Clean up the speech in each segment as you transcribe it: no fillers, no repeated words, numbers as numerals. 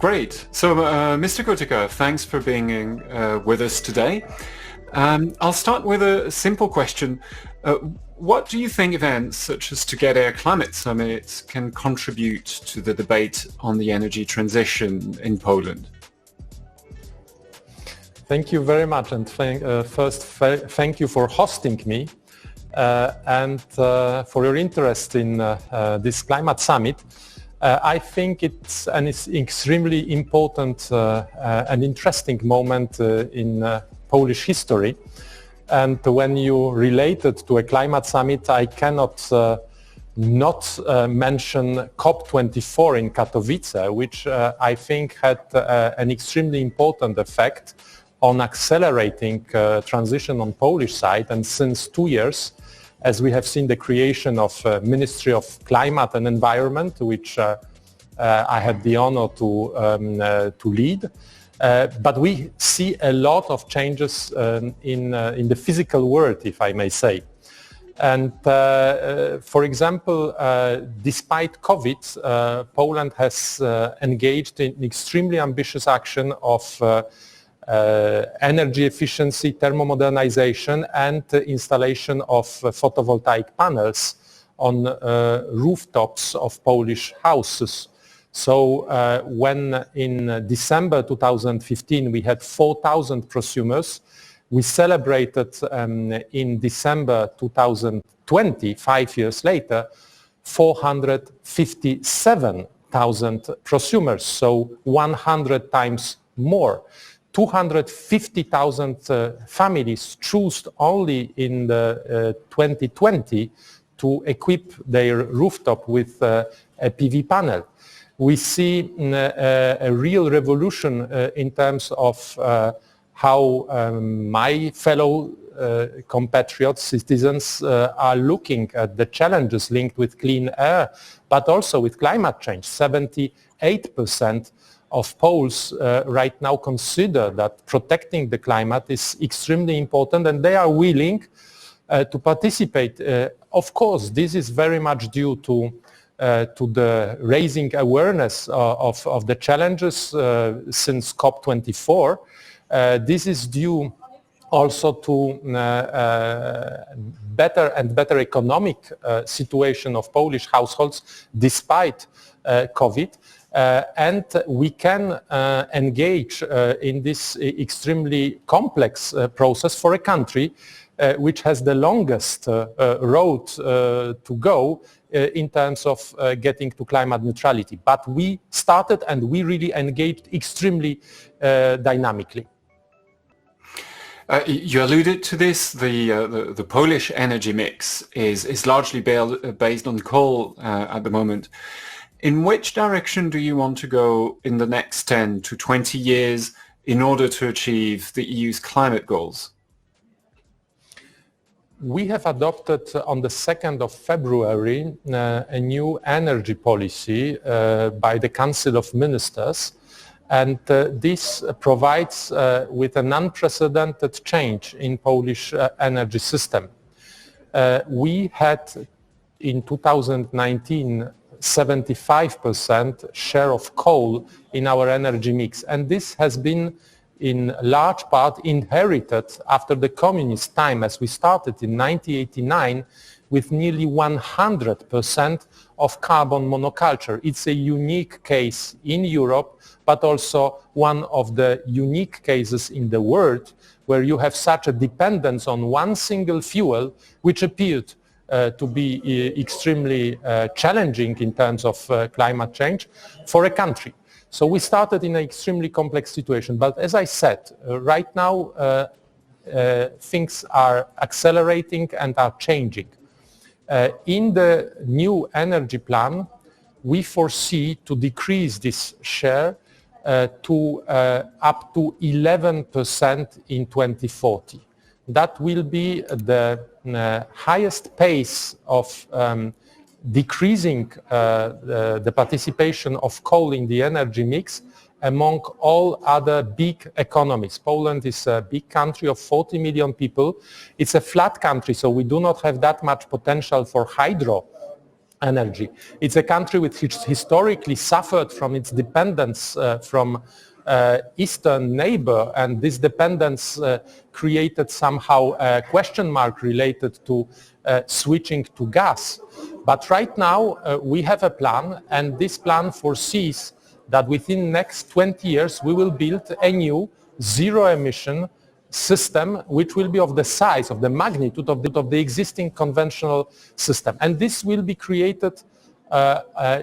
Great. So, Mr. Kurtyka, thanks for being with us today. I'll start with a simple question. What do you think events such as Together Climate Summit can contribute to the debate on the energy transition in Poland? Thank you very much, and thank you for hosting me and for your interest in this climate summit. I think it's an extremely important and interesting moment in Polish history. And when you relate it to a climate summit, I cannot not mention COP24 in Katowice, which I think had an extremely important effect on accelerating transition on Polish side. And since 2 years, as we have seen the creation of Ministry of Climate and Environment, which I had the honor to lead. But we see a lot of changes in the physical world, if I may say. And for example, despite COVID, Poland has engaged in extremely ambitious action of energy efficiency, thermomodernization, and installation of photovoltaic panels on rooftops of Polish houses. So when in December 2015 we had 4,000 prosumers, we celebrated in December 2020, 5 years later, 457,000 prosumers, so 100 times more. 250,000 families chose only in the 2020 to equip their rooftop with a PV panel. We see a real revolution in terms of how my fellow compatriots, citizens are looking at the challenges linked with clean air, but also with climate change. 78% of Poles right now consider that protecting the climate is extremely important, and they are willing to participate. Of course, this is very much due to the raising awareness of the challenges since COP24. This is due also to better and better economic situation of Polish households despite COVID. And we can engage in this extremely complex process for a country which has the longest road to go in terms of getting to climate neutrality. But we started and we really engaged extremely dynamically. You alluded to this. The Polish energy mix is largely based on coal at the moment. In which direction do you want to go in the next 10 to 20 years in order to achieve the EU's climate goals? We have adopted on the 2nd of February a new energy policy by the Council of Ministers, and this provides with an unprecedented change in Polish energy system. We had in 2019 75% share of coal in our energy mix, and this has been in large part inherited after the communist time, as we started in 1989 with nearly 100% of carbon monoculture. It's a unique case in Europe, but also one of the unique cases in the world where you have such a dependence on one single fuel, which appeared to be extremely challenging in terms of climate change for a country. So we started in an extremely complex situation. But as I said, right now things are accelerating and are changing. In the new energy plan, we foresee to decrease this share to up to 11% in 2040. That will be the highest pace of decreasing the participation of coal in the energy mix among all other big economies. Poland is a big country of 40 million people. It's a flat country, so we do not have that much potential for hydro energy. It's a country which historically suffered from its dependence from eastern neighbor, and this dependence created somehow a question mark related to switching to gas. But right now we have a plan, and this plan foresees that within the next 20 years we will build a new zero-emission system which will be of the size, of the magnitude of the existing conventional system. And this will be created,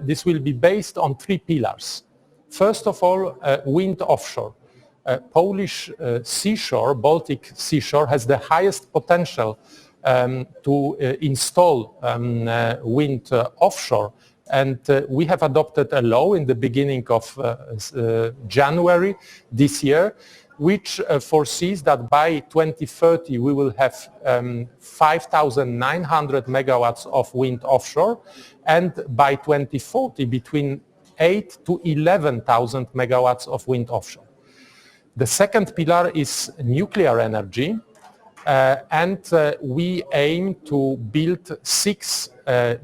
this will be based on three pillars. First of all, wind offshore. Polish seashore, Baltic seashore, has the highest potential to install wind offshore. And we have adopted a law in the beginning of January this year, which foresees that by 2030 we will have 5,900 megawatts of wind offshore, and by 2040 between 8 to 11,000 megawatts of wind offshore. The second pillar is nuclear energy, and we aim to build 6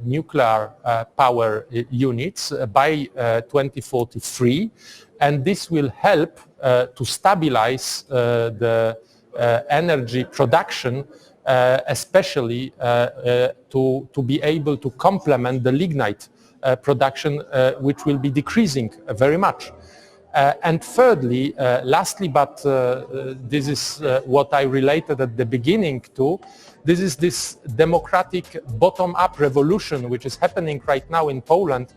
nuclear power units by 2043, and this will help to stabilize the energy production, especially to be able to complement the lignite production, which will be decreasing very much. And thirdly, lastly, but this is what I related at the beginning to, this is this democratic bottom-up revolution which is happening right now in Poland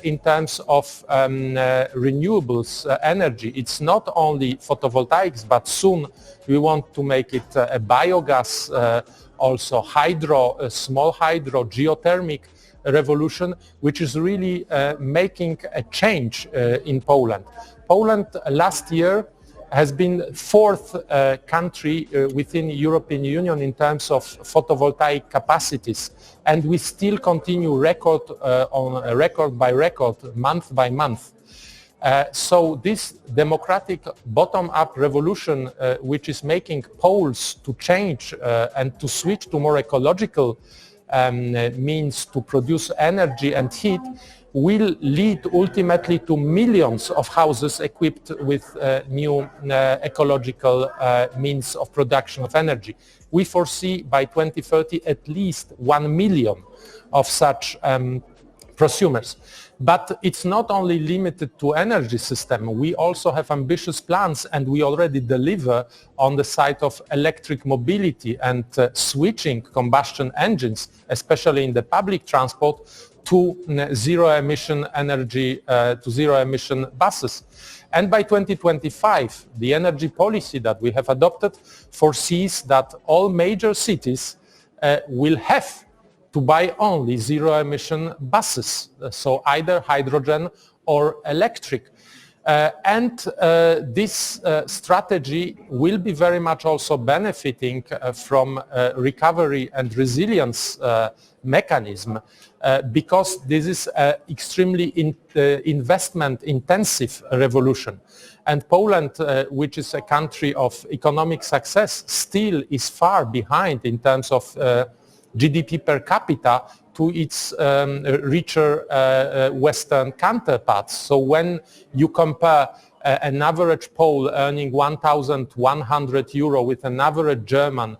in terms of renewables energy. It's not only photovoltaics, but soon we want to make it a biogas, also hydro, small hydro, geothermic revolution, which is really making a change in Poland. Poland last year has been 4th country within European Union in terms of photovoltaic capacities, and we still continue record by record, month by month. So this democratic bottom-up revolution, which is making Poles to change and to switch to more ecological means to produce energy and heat, will lead ultimately to millions of houses equipped with new ecological means of production of energy. We foresee by 2030 at least 1 million of such prosumers. But it's not only limited to energy system. We also have ambitious plans, and we already deliver on the side of electric mobility and switching combustion engines, especially in the public transport, to zero-emission energy, to zero-emission buses. And by 2025, the energy policy that we have adopted foresees that all major cities will have to buy only zero-emission buses, so either hydrogen or electric. And this strategy will be very much also benefiting from recovery and resilience mechanism, because this is an extremely investment-intensive revolution. And Poland, which is a country of economic success, still is far behind in terms of GDP per capita to its richer Western counterparts. So when you compare an average Pole earning 1,100 euro with an average German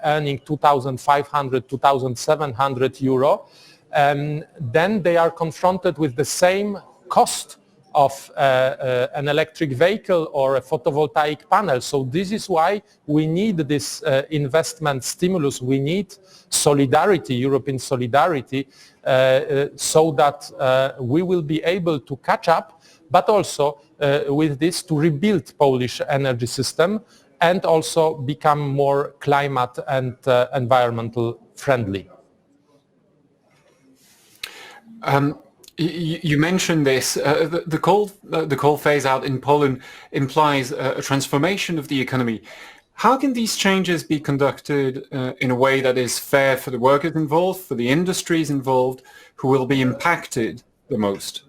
earning 2,500, 2,700 euro, then they are confronted with the same cost of an electric vehicle or a photovoltaic panel. So this is why we need this investment stimulus. We need solidarity, European solidarity, so that we will be able to catch up, but also with this to rebuild Polish energy system and also become more climate and environmental friendly. You mentioned this. The coal phase out in Poland implies a transformation of the economy. How can these changes be conducted in a way that is fair for the workers involved, for the industries involved, who will be impacted the most?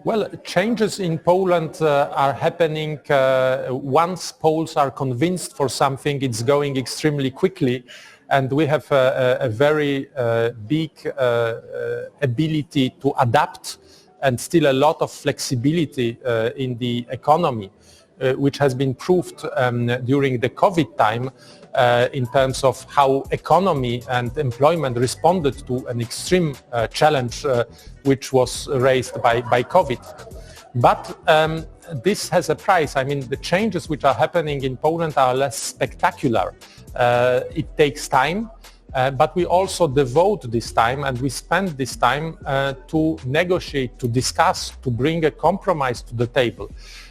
Well, changes in Poland are happening once Poles are convinced for something, it's going extremely quickly. and we have a very big ability to adapt and still a lot of flexibility in the economy, which has been proved during the COVID time in terms of how economy and employment responded to an extreme challenge which was raised by COVID. But this has a price. I mean, the changes which are happening in Poland are less spectacular. It takes time, but we also devote this time and we spend this time to negotiate, to discuss, to bring a compromise to the table.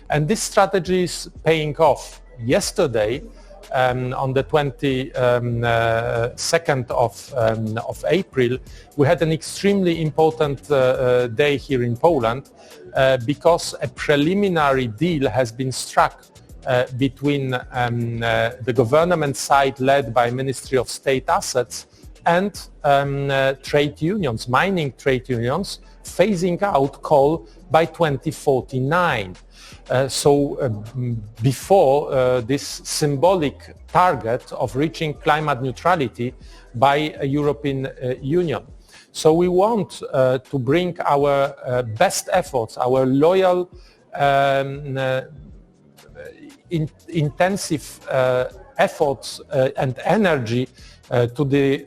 And this strategy is paying off. Yesterday, on the 22nd of April, we had an extremely important day here in Poland because a preliminary deal has been struck between the government side led by Ministry of State Assets and trade unions, mining trade unions, phasing out coal by 2049. Before this symbolic target of reaching climate neutrality by a European Union. So we want to bring our best efforts, our loyal, intensive efforts and energy to the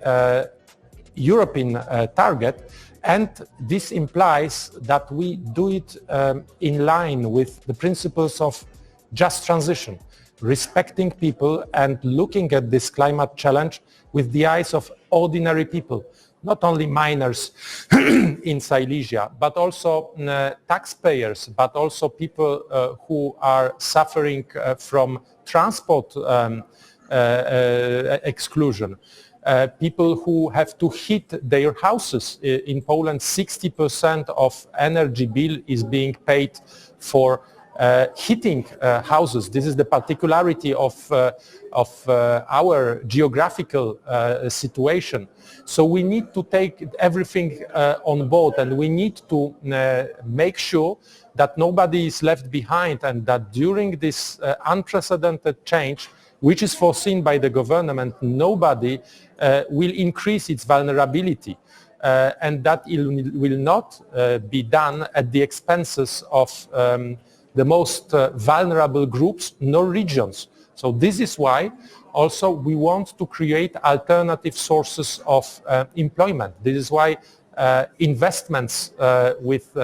European target. And this implies that we do it in line with the principles of just transition, respecting people and looking at this climate challenge with the eyes of ordinary people, not only miners in Silesia, but also taxpayers, but also people who are suffering from transport exclusion. People who have to heat their houses. In Poland, 60% of energy bill is being paid for heating houses. This is the particularity of our geographical situation. So we need to take everything on board, and we need to make sure that nobody is left behind, and that during this unprecedented change, which is foreseen by the government, nobody will increase its vulnerability. And that will not be done at the expenses of the most vulnerable groups nor regions. So this is why also we want to create alternative sources of employment. This is why investments with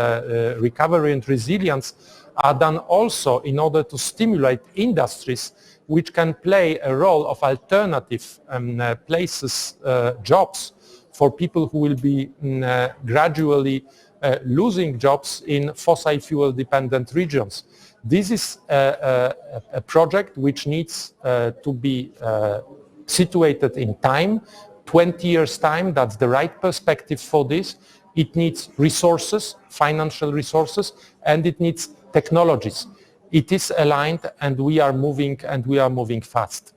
recovery and resilience are done also in order to stimulate industries which can play a role of alternative places, jobs for people who will be gradually losing jobs in fossil fuel dependent regions. This is a project which needs to be situated in time, 20 years time, that's the right perspective for this. It needs resources, financial resources, and it needs technologies. It is aligned, and we are moving fast.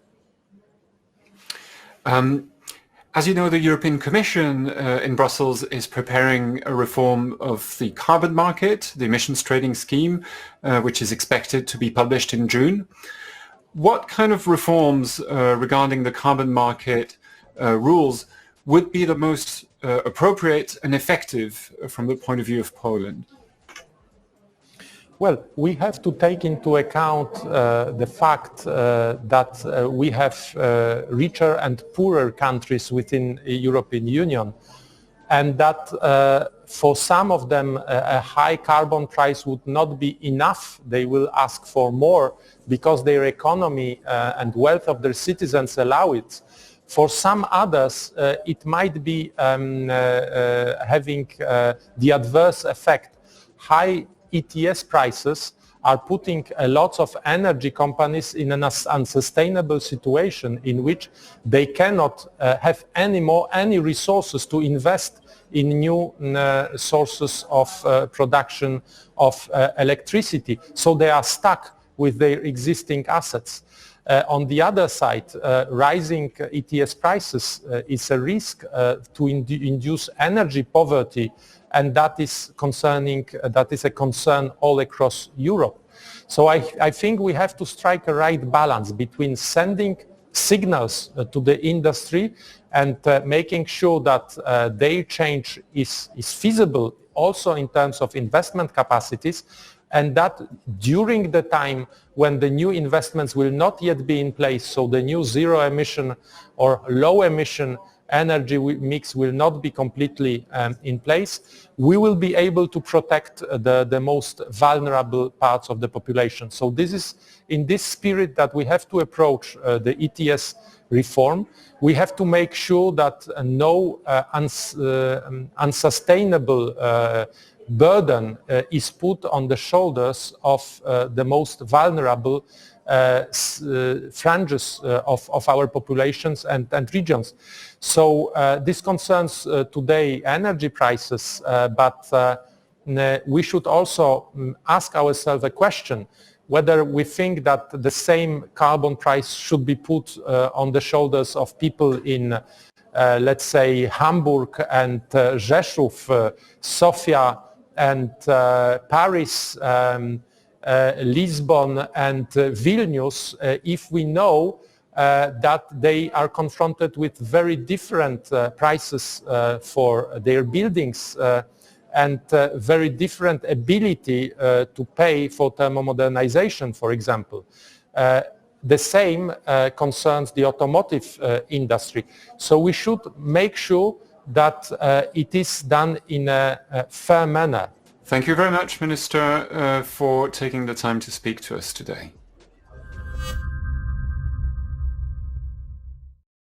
As you know, the European Commission in Brussels is preparing a reform of the carbon market, the emissions trading scheme, which is expected to be published in June. What kind of reforms regarding the carbon market rules would be the most appropriate and effective from the point of view of Poland? Well, we have to take into account the fact that we have richer and poorer countries within the European Union, and that for some of them a high carbon price would not be enough. They will ask for more because their economy and wealth of their citizens allow it. For some others, it might be having the adverse effect. High ETS prices are putting a lot of energy companies in an unsustainable situation in which they cannot have any resources to invest in new sources of production of electricity. So they are stuck with their existing assets. On the other side, rising ETS prices is a risk to induce energy poverty, and that is a concern all across Europe. So I think we have to strike a right balance between sending signals to the industry and making sure that their change is feasible also in terms of investment capacities, and that during the time when the new investments will not yet be in place, so the new zero emission or low emission energy mix will not be completely in place, we will be able to protect the most vulnerable parts of the population. So this is in this spirit that we have to approach the ETS reform. We have to make sure that no unsustainable burden is put on the shoulders of the most vulnerable fringes of our populations and regions. So this concerns today energy prices, but we should also ask ourselves a question whether we think that the same carbon price should be put on the shoulders of people in let's say Hamburg and Rzeszów, Sofia and Paris, Lisbon and Vilnius, if we know that they are confronted with very different prices for their buildings and very different ability to pay for thermomodernization, for example. The same concerns the automotive industry. So we should make sure that it is done in a fair manner. Thank you very much, Minister, for taking the time to speak to us today.